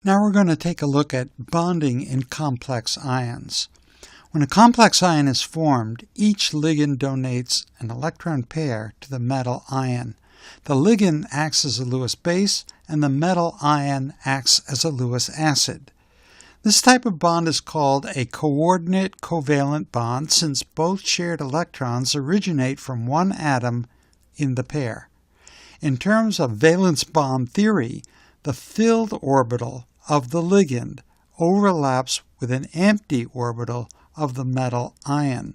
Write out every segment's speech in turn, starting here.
Now we're going to take a look at bonding in complex ions. When a complex ion is formed, each ligand donates an electron pair to the metal ion. The ligand acts as a Lewis base, and the metal ion acts as a Lewis acid. This type of bond is called a coordinate covalent bond since both shared electrons originate from one atom in the pair. In terms of valence bond theory, the filled orbital of the ligand overlaps with an empty orbital of the metal ion.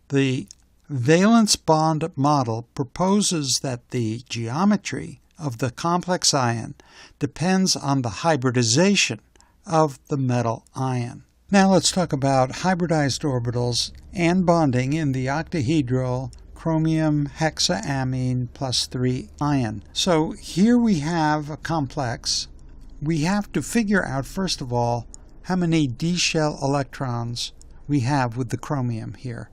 The valence bond model proposes that the geometry of the complex ion depends on the hybridization of the metal ion. Now let's talk about hybridized orbitals and bonding in the octahedral chromium hexaamine plus 3 ion. So here we have a complex. We have to figure out, first of all, how many d-shell electrons we have with the chromium here.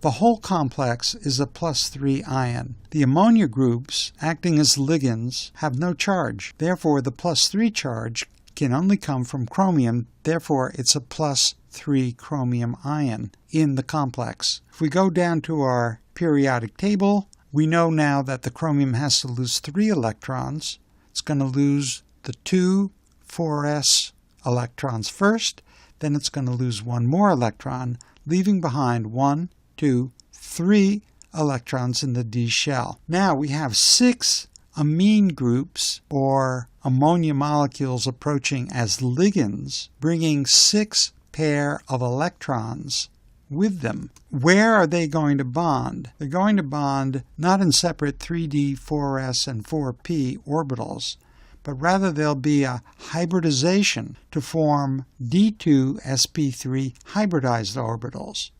The whole complex is a plus 3 ion. The ammonia groups, acting as ligands, have no charge. Therefore, the plus 3 charge can only come from chromium. Therefore, it's a plus 3 chromium ion in the complex. If we go down to our periodic table, we know now that the chromium has to lose 3 electrons. It's going to lose the 2 4s electrons first, then it's going to lose 1 more electron, leaving behind 1, 2, 3 electrons in the D shell. Now we have 6 amine groups, or ammonia molecules approaching as ligands, bringing 6 pair of electrons with them. Where are they going to bond? They're going to bond not in separate 3d, 4s, and 4p orbitals, but rather there'll be a hybridization to form d2sp3 hybridized orbitals.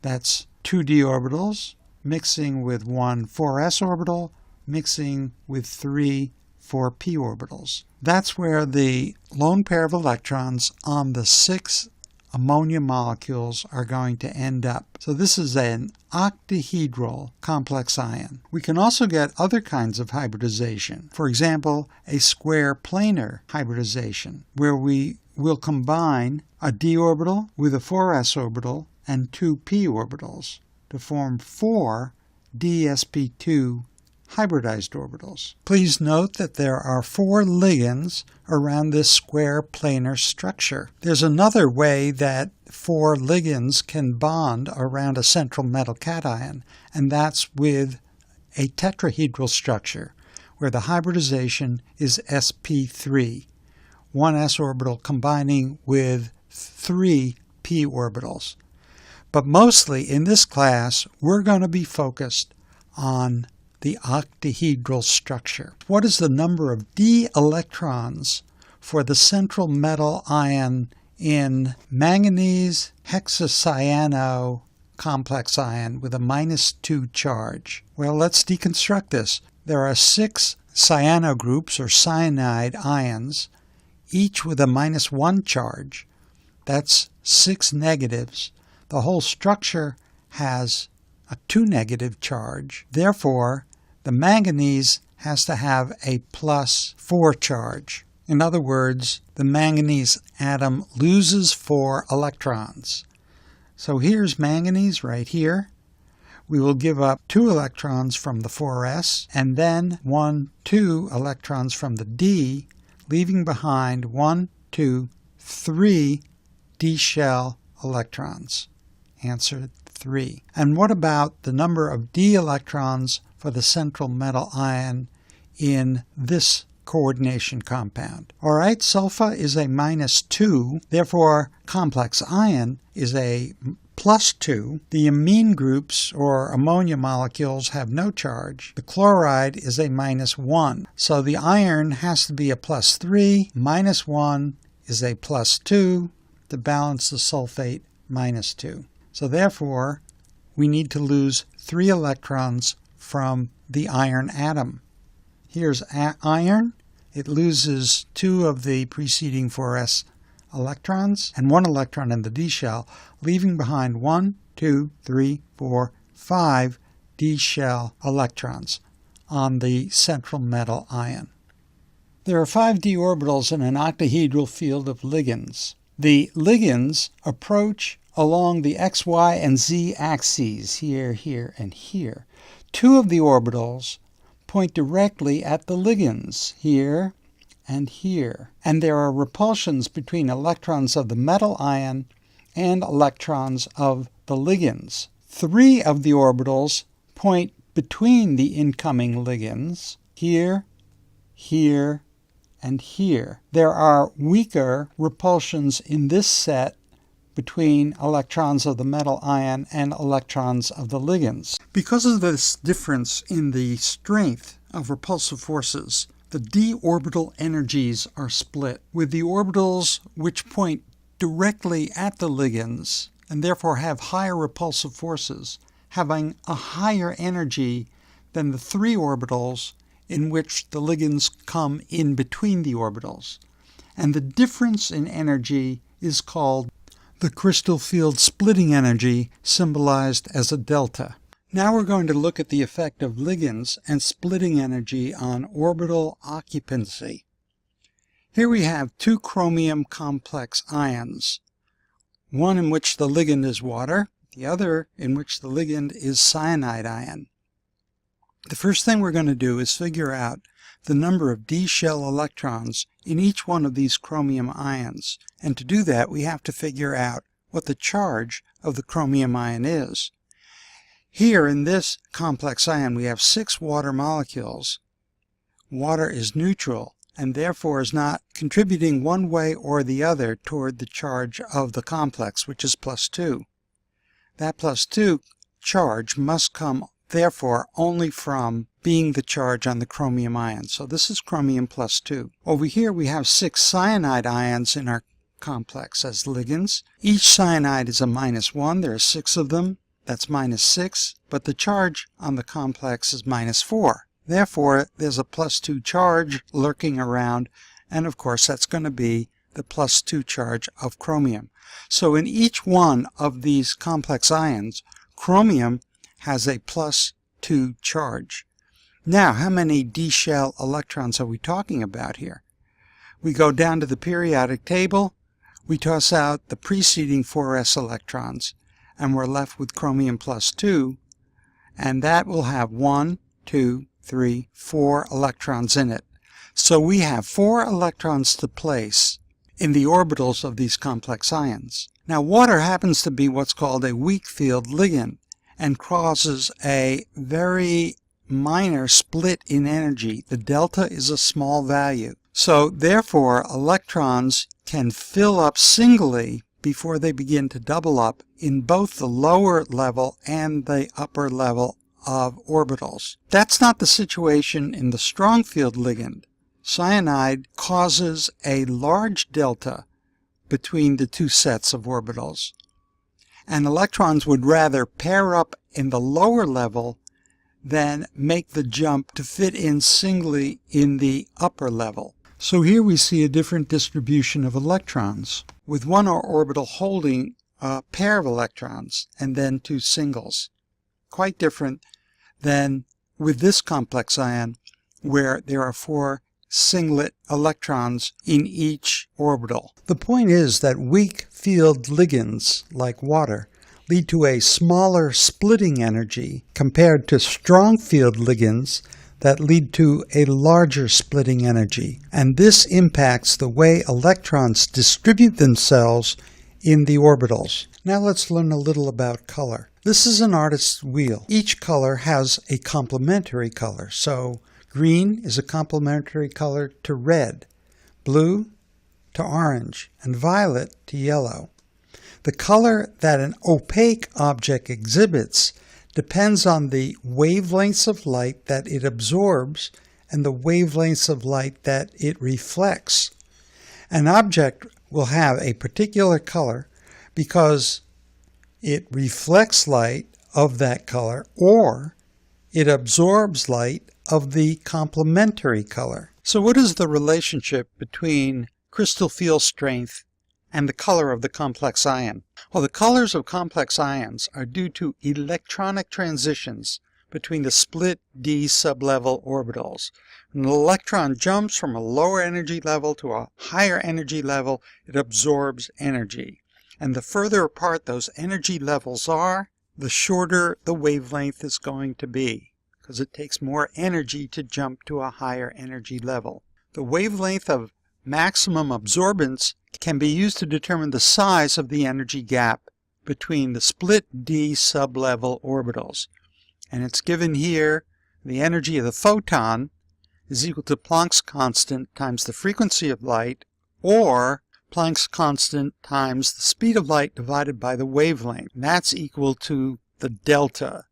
That's 2 d orbitals mixing with 1 4s orbital mixing with 3 4p orbitals. That's where the lone pair of electrons on the 6 ammonia molecules are going to end up. So this is an octahedral complex ion. We can also get other kinds of hybridization. For example, a square planar hybridization, where we will combine a d orbital with a 4s orbital and 2 p orbitals to form 4 dsp2 hybridized orbitals. Please note that there are 4 ligands around this square planar structure. There's another way that 4 ligands can bond around a central metal cation, and that's with a tetrahedral structure, where the hybridization is sp3, 1 s orbital combining with 3 p orbitals. But mostly in this class, we're going to be focused on the octahedral structure. What is the number of d electrons for the central metal ion in manganese hexacyano complex ion with a -2 charge? Well, let's deconstruct this. There are 6 cyano groups or cyanide ions, each with a -1 charge. That's 6 negatives. The whole structure has a 2 negative charge. Therefore, the manganese has to have a +4 charge. In other words, the manganese atom loses 4 electrons. So here's manganese right here. We will give up 2 electrons from the 4s and then 1, 2 electrons from the d, leaving behind 1, 2, 3 d shell electrons. Answer 3. And what about the number of d electrons for the central metal ion in this coordination compound? All right, sulfa is a -2, therefore complex ion is a +2. The amine groups or ammonia molecules have no charge. The chloride is a -1. So the iron has to be a +3, -1 is a +2 to balance the sulfate -2. So therefore, we need to lose 3 electrons from the iron atom. Here's iron. It loses 2 of the preceding 4s electrons and 1 electron in the d shell, leaving behind 1, 2, 3, 4, 5 d shell electrons on the central metal ion. There are 5 d orbitals in an octahedral field of ligands. The ligands approach along the x, y, and z axes, here, here, and here. 2 of the orbitals point directly at the ligands, here and here. And there are repulsions between electrons of the metal ion and electrons of the ligands. 3 of the orbitals point between the incoming ligands, here, here, and here. There are weaker repulsions in this set between electrons of the metal ion and electrons of the ligands. Because of this difference in the strength of repulsive forces, the d orbital energies are split, with the orbitals which point directly at the ligands and therefore have higher repulsive forces having a higher energy than the 3 orbitals in which the ligands come in between the orbitals. And the difference in energy is called the crystal field splitting energy, symbolized as a delta. Now we're going to look at the effect of ligands and splitting energy on orbital occupancy. Here we have 2 chromium complex ions, one in which the ligand is water, the other in which the ligand is cyanide ion. The first thing we're going to do is figure out the number of d shell electrons in each one of these chromium ions. And to do that, we have to figure out what the charge of the chromium ion is. Here in this complex ion, we have 6 water molecules. Water is neutral and therefore is not contributing one way or the other toward the charge of the complex, which is +2. That +2 charge must come therefore only from being the charge on the chromium ion. So this is chromium +2. Over here we have 6 cyanide ions in our complex as ligands. Each cyanide is a -1. There are 6 of them. That's -6. But the charge on the complex is -4. Therefore, there's a +2 charge lurking around, and of course that's going to be the +2 charge of chromium. So in each one of these complex ions, chromium has a +2 charge. Now, how many d shell electrons are we talking about here? We go down to the periodic table, we toss out the preceding 4s electrons, and we're left with chromium +2, and that will have 1, 2, 3, 4 electrons in it. So we have 4 electrons to place in the orbitals of these complex ions. Now, water happens to be what's called a weak field ligand and causes a very minor split in energy. The delta is a small value. So therefore, electrons can fill up singly before they begin to double up in both the lower level and the upper level of orbitals. That's not the situation in the strong field ligand. Cyanide causes a large delta between the 2 sets of orbitals, and electrons would rather pair up in the lower level than make the jump to fit in singly in the upper level. So here we see a different distribution of electrons, with one orbital holding a pair of electrons and then 2 singles. Quite different than with this complex ion, where there are 4 singlet electrons in each orbital. The point is that weak field ligands, like water, lead to a smaller splitting energy compared to strong field ligands that lead to a larger splitting energy. And this impacts the way electrons distribute themselves in the orbitals. Now let's learn a little about color. This is an artist's wheel. Each color has a complementary color. So green is a complementary color to red, blue to orange, and violet to yellow. The color that an opaque object exhibits depends on the wavelengths of light that it absorbs and the wavelengths of light that it reflects. An object will have a particular color because it reflects light of that color, or it absorbs light of the complementary color. So what is the relationship between crystal field strength and the color of the complex ion? Well, the colors of complex ions are due to electronic transitions between the split d sublevel orbitals. When an electron jumps from a lower energy level to a higher energy level, it absorbs energy. And the further apart those energy levels are, the shorter the wavelength is going to be, because it takes more energy to jump to a higher energy level. The wavelength of maximum absorbance can be used to determine the size of the energy gap between the split d sublevel orbitals. And it's given here, the energy of the photon is equal to Planck's constant times the frequency of light, or Planck's constant times the speed of light divided by the wavelength. And that's equal to the delta,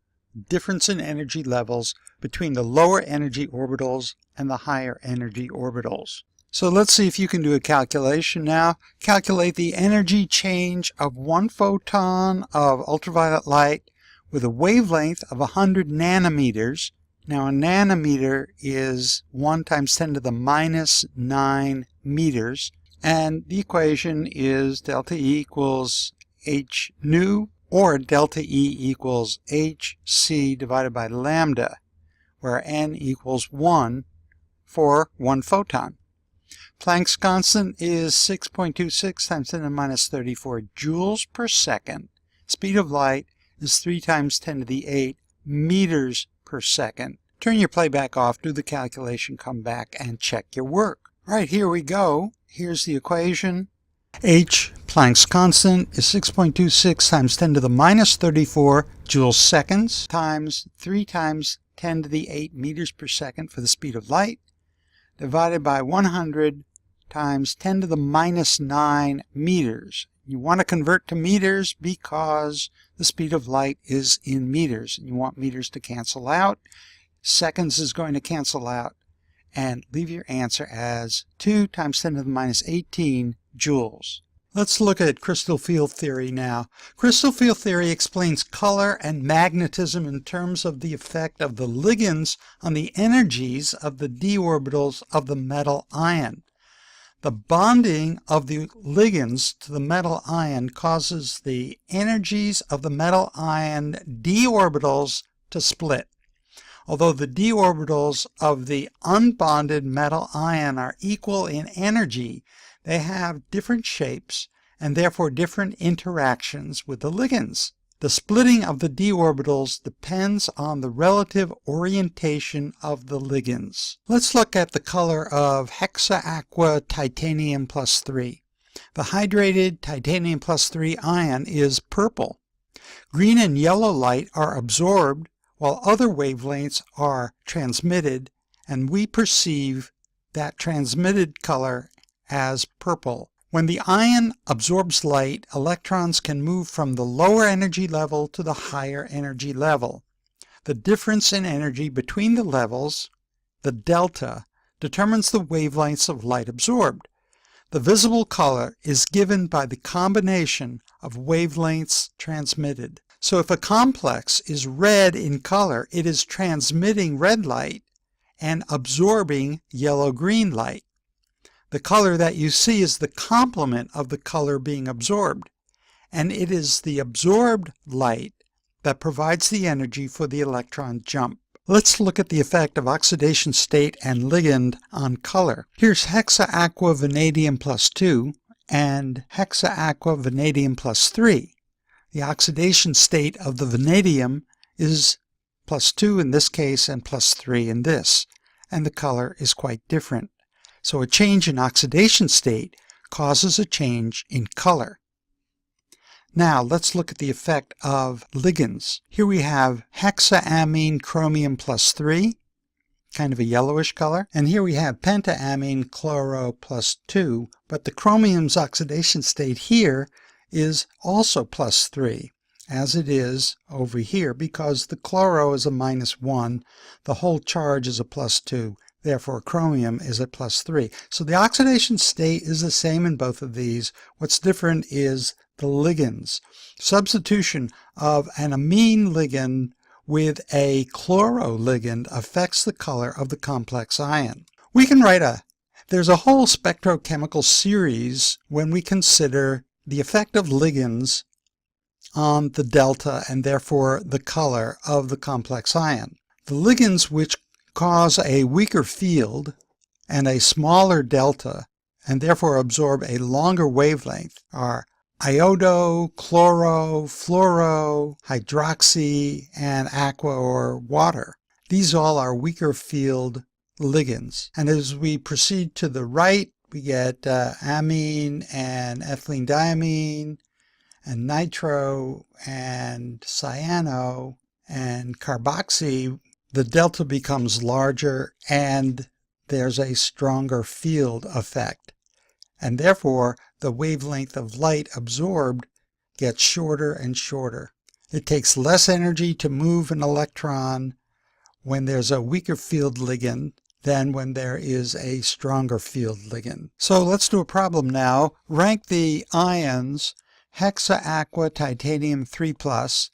difference in energy levels between the lower energy orbitals and the higher energy orbitals. So let's see if you can do a calculation now. Calculate the energy change of one photon of ultraviolet light with a wavelength of 100 nanometers. Now a nanometer is 1 times 10 to the minus 9 meters. And the equation is delta E equals h nu, or delta E equals hc divided by lambda, where n equals 1 for one photon. Planck's constant is 6.26 times 10 to the minus 34 joules per second. Speed of light is 3 times 10 to the 8 meters per second. Turn your playback off, do the calculation, come back and check your work. All right, here we go. Here's the equation. H, Planck's constant, is 6.26 times 10 to the minus 34 joules seconds times 3 times 10 to the 8 meters per second for the speed of light, divided by 100 times 10 to the minus 9 meters. You want to convert to meters because the speed of light is in meters. You want meters to cancel out. Seconds is going to cancel out, and leave your answer as 2 times 10 to the minus 18 joules. Let's look at crystal field theory now. Crystal field theory explains color and magnetism in terms of the effect of the ligands on the energies of the d orbitals of the metal ion. The bonding of the ligands to the metal ion causes the energies of the metal ion d orbitals to split. Although the d orbitals of the unbonded metal ion are equal in energy, they have different shapes and therefore different interactions with the ligands. The splitting of the d orbitals depends on the relative orientation of the ligands. Let's look at the color of hexaaqua titanium plus 3. The hydrated titanium plus 3 ion is purple. Green and yellow light are absorbed while other wavelengths are transmitted, and we perceive that transmitted color as purple. When the ion absorbs light, electrons can move from the lower energy level to the higher energy level. The difference in energy between the levels, the delta, determines the wavelengths of light absorbed. The visible color is given by the combination of wavelengths transmitted. So if a complex is red in color, it is transmitting red light and absorbing yellow-green light. The color that you see is the complement of the color being absorbed, and it is the absorbed light that provides the energy for the electron jump. Let's look at the effect of oxidation state and ligand on color. Here's hexaaqua vanadium plus 2 and hexaaqua vanadium plus 3. The oxidation state of the vanadium is plus 2 in this case and plus 3 in this, and the color is quite different. So a change in oxidation state causes a change in color. Now let's look at the effect of ligands. Here we have hexaamine chromium plus 3, kind of a yellowish color, and here we have pentaamine chloro plus 2, but the chromium's oxidation state here is also plus 3, as it is over here, because the chloro is a minus 1, the whole charge is a plus 2. Therefore, chromium is at plus 3. So the oxidation state is the same in both of these. What's different is the ligands. Substitution of an amine ligand with a chloro ligand affects the color of the complex ion. We can write there's a whole spectrochemical series when we consider the effect of ligands on the delta and therefore the color of the complex ion. The ligands which cause a weaker field and a smaller delta and therefore absorb a longer wavelength are iodo, chloro, fluoro, hydroxy, and aqua or water. These all are weaker field ligands. And as we proceed to the right, we get amine and ethylene diamine and nitro and cyano and carboxy. The delta becomes larger and there's a stronger field effect. And therefore, the wavelength of light absorbed gets shorter and shorter. It takes less energy to move an electron when there's a weaker field ligand than when there is a stronger field ligand. So let's do a problem now. Rank the ions hexa-aqua titanium 3+,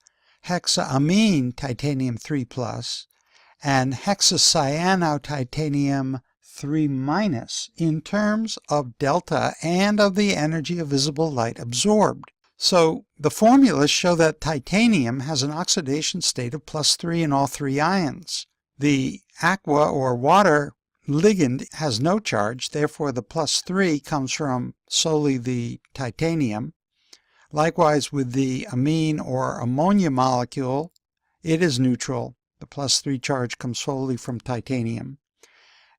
hexaamine titanium 3+, and hexacyano titanium 3- in terms of delta and of the energy of visible light absorbed. So the formulas show that titanium has an oxidation state of +3 in all three ions. The aqua or water ligand has no charge, therefore the +3 comes from solely the titanium. Likewise with the amine or ammonia molecule, it is neutral. The +3 charge comes solely from titanium.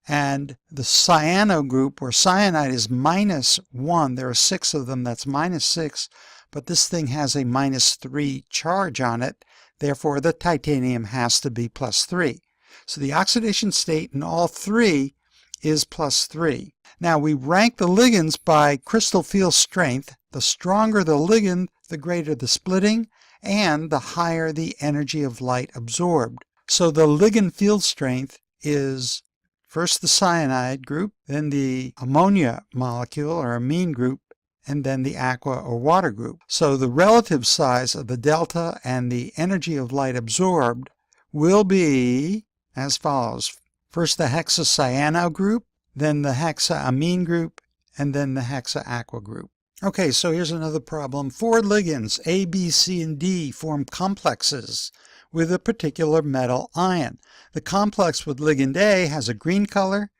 And the cyano group, where cyanide is -1, there are 6 of them, that's -6, but this thing has a -3 charge on it, therefore the titanium has to be +3. So the oxidation state in all three is +3. Now we rank the ligands by crystal field strength. The stronger the ligand, the greater the splitting, and the higher the energy of light absorbed. So the ligand field strength is first the cyanide group, then the ammonia molecule or amine group, and then the aqua or water group. So the relative size of the delta and the energy of light absorbed will be as follows. First the hexacyano group, then the hexaamine group, and then the hexa-aqua group. Okay, so here's another problem. 4 ligands, A, B, C, and D, form complexes with a particular metal ion. The complex with ligand A has a green color,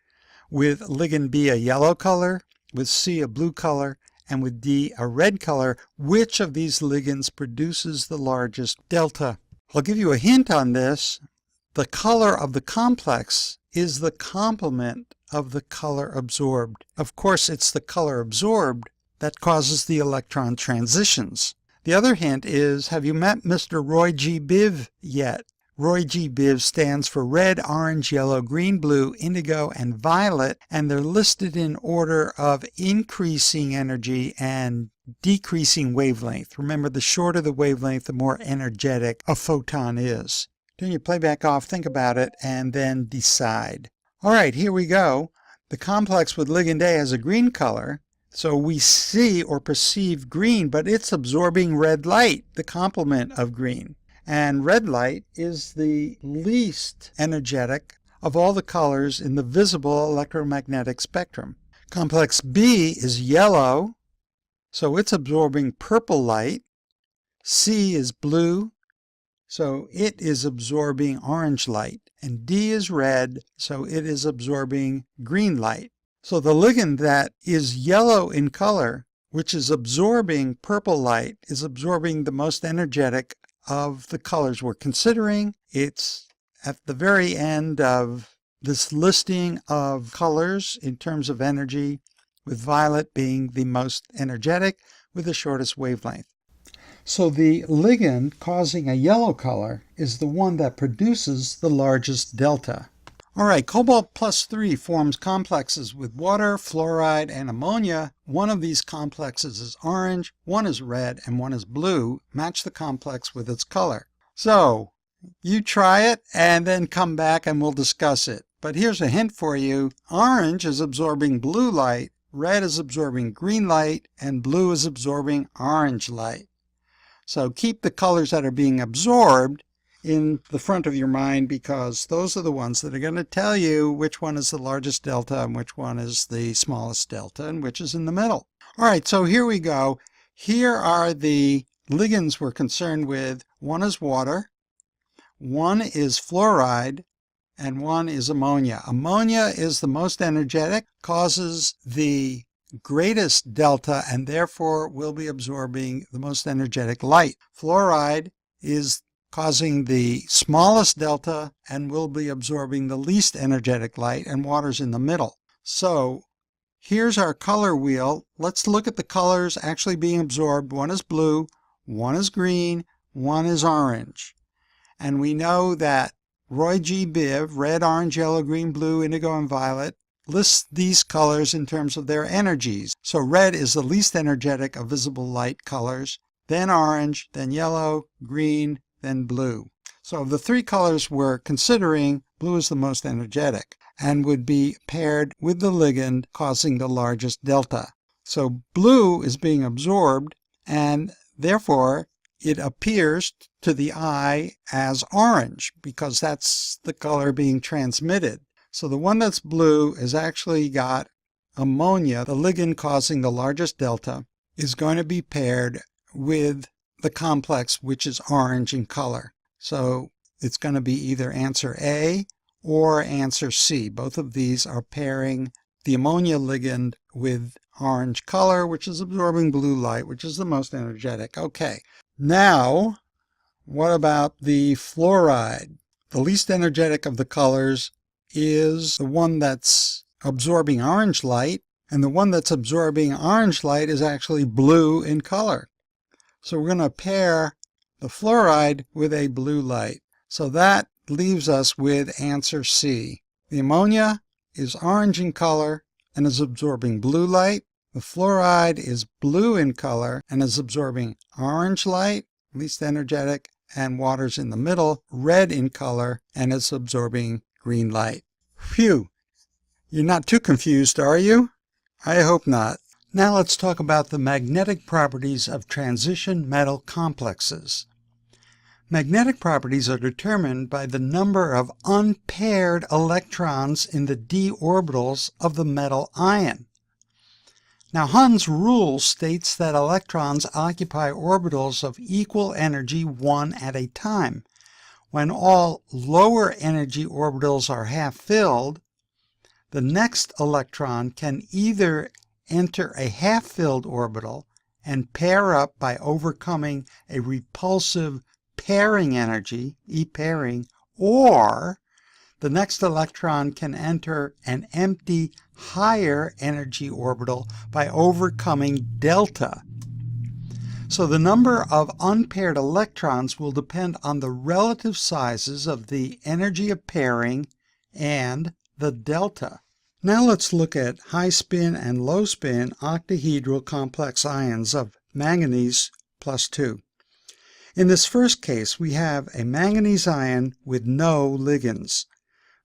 with ligand B a yellow color, with C a blue color, and with D a red color. Which of these ligands produces the largest delta? I'll give you a hint on this. The color of the complex is the complement of the color absorbed. Of course, it's the color absorbed that causes the electron transitions. The other hint is, have you met Mr. Roy G. Biv yet? Roy G. Biv stands for red, orange, yellow, green, blue, indigo, and violet, and they're listed in order of increasing energy and decreasing wavelength. Remember, the shorter the wavelength, the more energetic a photon is. Turn your playback off, think about it, and then decide. All right, here we go. The complex with ligand A has a green color. So we see or perceive green, but it's absorbing red light, the complement of green. And red light is the least energetic of all the colors in the visible electromagnetic spectrum. Complex B is yellow, so it's absorbing purple light. C is blue, so it is absorbing orange light. And D is red, so it is absorbing green light. So the ligand that is yellow in color, which is absorbing purple light, is absorbing the most energetic of the colors we're considering. It's at the very end of this listing of colors in terms of energy, with violet being the most energetic with the shortest wavelength. So the ligand causing a yellow color is the one that produces the largest delta. All right, cobalt +3 forms complexes with water, fluoride, and ammonia. One of these complexes is orange, one is red, and one is blue. Match the complex with its color. So you try it and then come back and we'll discuss it. But here's a hint for you. Orange is absorbing blue light, red is absorbing green light, and blue is absorbing orange light. So keep the colors that are being absorbed in the front of your mind, because those are the ones that are going to tell you which one is the largest delta and which one is the smallest delta and which is in the middle. All right, so here we go. Here are the ligands we're concerned with, one is water, one is fluoride, and one is ammonia. Ammonia is the most energetic, causes the greatest delta, and therefore will be absorbing the most energetic light. Fluoride is causing the smallest delta and will be absorbing the least energetic light, and water's in the middle. So here's our color wheel. Let's look at the colors actually being absorbed. One is blue, one is green, one is orange. And we know that Roy G. Biv, red, orange, yellow, green, blue, indigo, and violet, lists these colors in terms of their energies. So red is the least energetic of visible light colors, then orange, then yellow, green, then blue. So of the three colors we're considering, blue is the most energetic and would be paired with the ligand causing the largest delta. So blue is being absorbed, and therefore it appears to the eye as orange because that's the color being transmitted. So the one that's blue has actually got ammonia, the ligand causing the largest delta, is going to be paired with the complex which is orange in color. So it's going to be either answer A or answer C. Both of these are pairing the ammonia ligand with orange color, which is absorbing blue light, which is the most energetic. Okay, now what about the fluoride? The least energetic of the colors is the one that's absorbing orange light, and the one that's absorbing orange light is actually blue in color. So we're going to pair the fluoride with a blue light. So that leaves us with answer C. The ammonia is orange in color and is absorbing blue light. The fluoride is blue in color and is absorbing orange light, least energetic, and water's in the middle, red in color, and is absorbing green light. Phew! You're not too confused, are you? I hope not. Now let's talk about the magnetic properties of transition metal complexes. Magnetic properties are determined by the number of unpaired electrons in the d orbitals of the metal ion. Now Hund's rule states that electrons occupy orbitals of equal energy one at a time. When all lower energy orbitals are half filled, the next electron can either enter a half-filled orbital and pair up by overcoming a repulsive pairing energy, e-pairing, or the next electron can enter an empty higher energy orbital by overcoming delta. So the number of unpaired electrons will depend on the relative sizes of the energy of pairing and the delta. Now let's look at high spin and low spin octahedral complex ions of manganese +2. In this first case, we have a manganese ion with no ligands.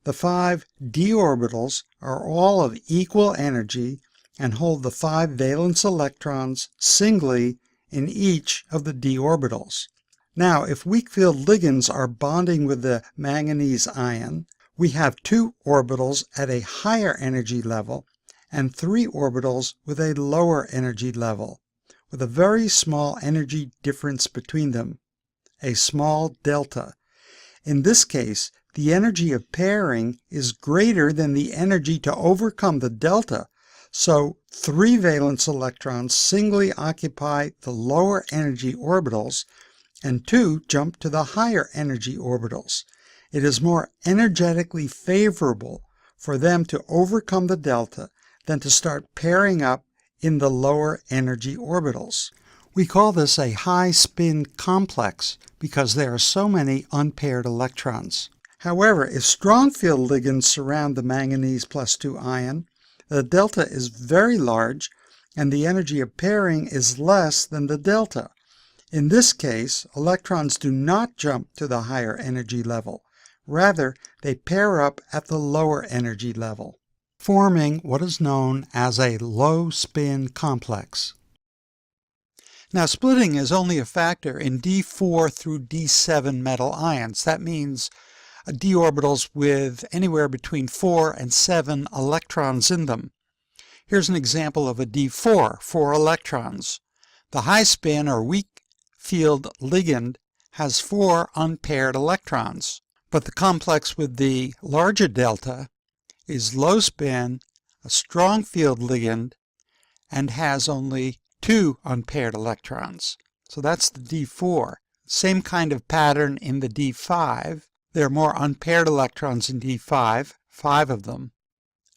The 5 d orbitals are all of equal energy and hold the 5 valence electrons singly in each of the d orbitals. Now, if weak-filled ligands are bonding with the manganese ion, we have 2 orbitals at a higher energy level and 3 orbitals with a lower energy level, with a very small energy difference between them, a small delta. In this case, the energy of pairing is greater than the energy to overcome the delta, so 3 valence electrons singly occupy the lower energy orbitals and 2 jump to the higher energy orbitals. It is more energetically favorable for them to overcome the delta than to start pairing up in the lower energy orbitals. We call this a high spin complex because there are so many unpaired electrons. However, if strong-filled ligands surround the manganese +2 ion, the delta is very large and the energy of pairing is less than the delta. In this case, electrons do not jump to the higher energy level. Rather, they pair up at the lower energy level, forming what is known as a low-spin complex. Now, splitting is only a factor in d4 through d7 metal ions. That means d orbitals with anywhere between 4 and 7 electrons in them. Here's an example of a d4, 4 electrons. The high spin or weak field ligand has 4 unpaired electrons, but the complex with the larger delta is low spin, a strong field ligand, and has only 2 unpaired electrons. So that's the D4. Same kind of pattern in the D5. There are more unpaired electrons in D5, 5 of them,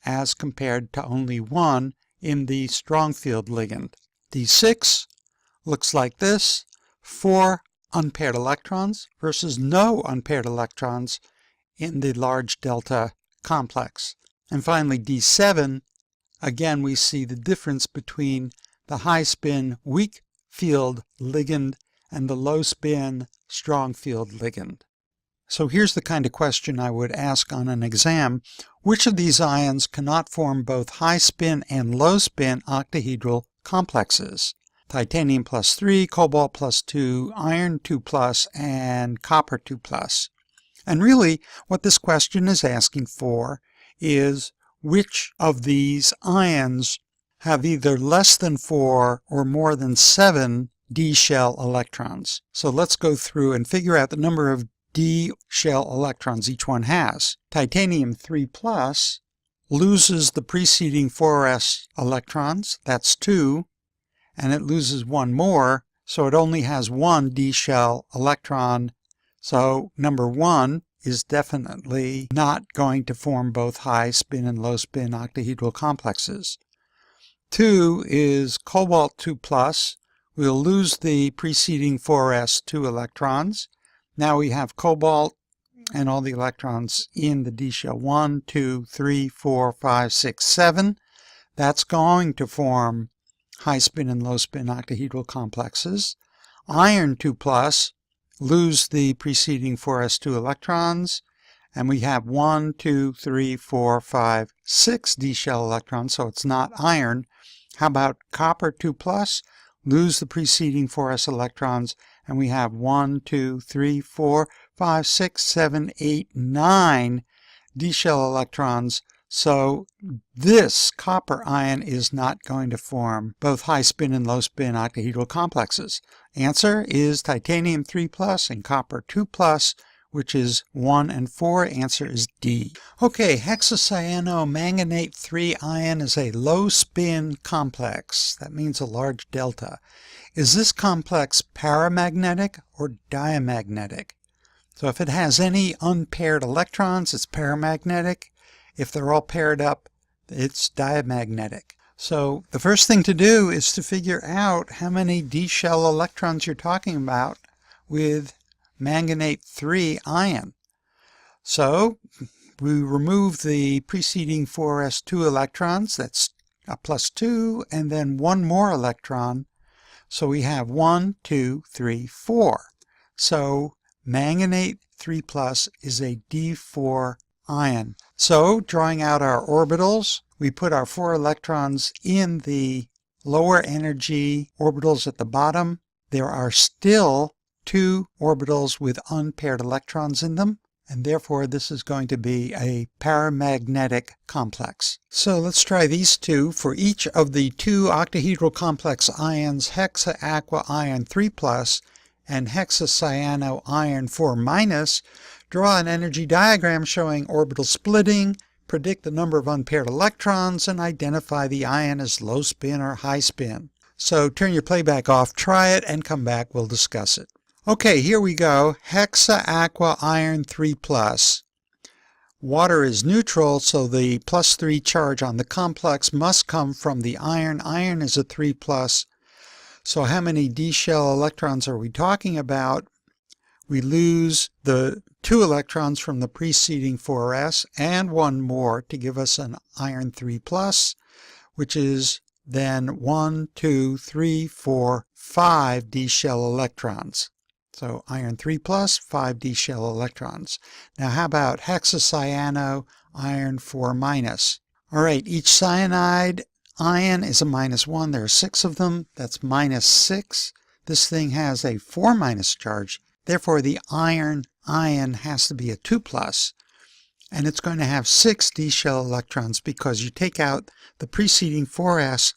as compared to only 1 in the strong field ligand. D6 looks like this: 4 unpaired electrons versus no unpaired electrons in the large delta complex. And finally, D7, again we see the difference between the high spin weak field ligand and the low spin strong field ligand. So here's the kind of question I would ask on an exam. Which of these ions cannot form both high spin and low spin octahedral complexes? Titanium +3, cobalt +2, iron 2+, and copper 2+. And really, what this question is asking for is which of these ions have either less than 4 or more than 7 d shell electrons. So let's go through and figure out the number of d shell electrons each one has. Titanium 3+ loses the preceding 4s electrons, that's 2, and it loses 1 more, so it only has 1 d shell electron. So number 1 is definitely not going to form both high spin and low spin octahedral complexes. 2 is cobalt 2+. We'll lose the preceding 4s2 electrons. Now we have cobalt and all the electrons in the d shell 1, 2, 3, 4, 5, 6, 7. That's going to form high spin and low spin octahedral complexes. Iron 2+, lose the preceding 4s2 electrons, and we have 1, 2, 3, 4, 5, 6 d shell electrons, so it's not iron. How about copper 2+, lose the preceding 4s electrons, and we have 1, 2, 3, 4, 5, 6, 7, 8, 9 d shell electrons. So this copper ion is not going to form both high spin and low spin octahedral complexes. Answer is titanium 3+ and copper 2+, which is 1 and 4. Answer is D. Okay, hexacyanomanganate 3 ion is a low spin complex. That means a large delta. Is this complex paramagnetic or diamagnetic? So if it has any unpaired electrons, it's paramagnetic. If they're all paired up, it's diamagnetic. So the first thing to do is to figure out how many d shell electrons you're talking about with manganate 3 ion. So we remove the preceding 4s2 electrons, that's a +2, and then 1 more electron. So we have 1, 2, 3, 4. So manganate 3+ is a D4 ion. So drawing out our orbitals, we put our 4 electrons in the lower energy orbitals at the bottom. There are still 2 orbitals with unpaired electrons in them, and therefore this is going to be a paramagnetic complex. So let's try these two. For each of the 2 octahedral complex ions, hexa-aqua iron 3+ and hexacyano iron 4-, draw an energy diagram showing orbital splitting, predict the number of unpaired electrons, and identify the ion as low spin or high spin. So turn your playback off, try it, and come back, we'll discuss it. Okay, here we go. Hexa-aqua iron 3+. Water is neutral, so the +3 charge on the complex must come from the iron. Iron is a 3+. So how many d shell electrons are we talking about? We lose the 2 electrons from the preceding 4s and 1 more to give us an iron 3+, which is then 1, 2, 3, 4, 5 d shell electrons. So iron 3+, 5 d shell electrons. Now how about hexacyano iron 4-? All right, each cyanide ion is a -1. There are 6 of them. That's -6. This thing has a 4- charge. Therefore, the iron ion has to be a 2+, and it's going to have 6 d shell electrons because you take out the preceding 4s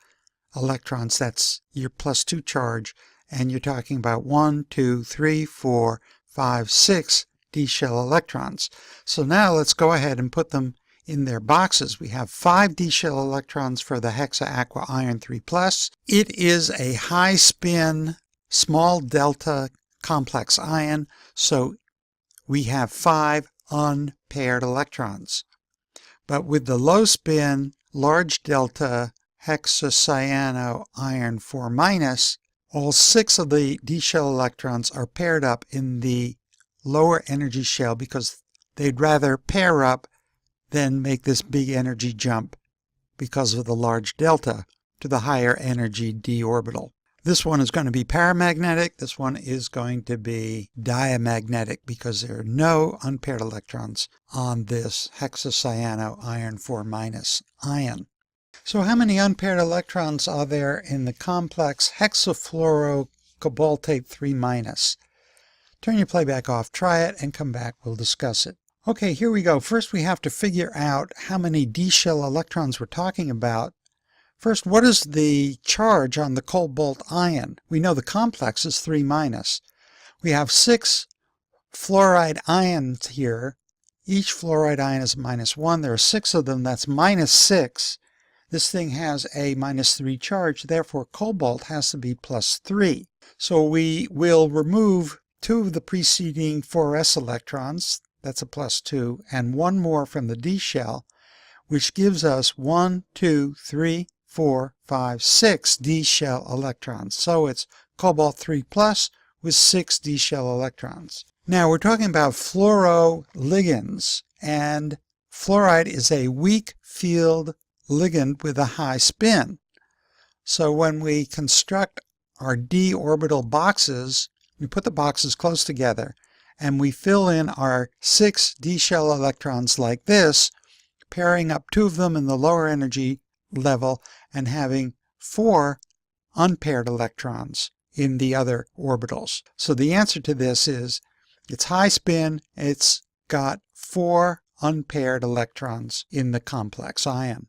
electrons, that's your +2 charge, and you're talking about 1, 2, 3, 4, 5, 6 d-shell electrons. So now let's go ahead and put them in their boxes. We have 5 d-shell electrons for the hexa-aqua iron 3+. It is a high spin, small delta complex ion, so we have 5 unpaired electrons. But with the low spin, large delta hexacyano iron 4-, all 6 of the d-shell electrons are paired up in the lower energy shell because they'd rather pair up than make this big energy jump because of the large delta to the higher energy d orbital. This one is going to be paramagnetic. This one is going to be diamagnetic because there are no unpaired electrons on this hexacyano iron 4- ion. So how many unpaired electrons are there in the complex hexafluorocobaltate 3-? Turn your playback off, try it, and come back. We'll discuss it. Okay, here we go. First we have to figure out how many d-shell electrons we're talking about. First, what is the charge on the cobalt ion? We know the complex is 3-. We have 6 fluoride ions here. Each fluoride ion is -1. There are 6 of them. That's -6. This thing has a -3 charge. Therefore, cobalt has to be +3. So we will remove 2 of the preceding 4s electrons. That's a +2. And 1 more from the d shell, which gives us 1, 2, 3, 4, 5, 6 d-shell electrons. So it's cobalt 3+ with 6 d-shell electrons. Now we're talking about fluoroligands, and fluoride is a weak field ligand with a high spin. So when we construct our d orbital boxes, we put the boxes close together and we fill in our 6 d-shell electrons like this, pairing up 2 of them in the lower energy level and having 4 unpaired electrons in the other orbitals. So the answer to this is it's high spin, it's got 4 unpaired electrons in the complex ion.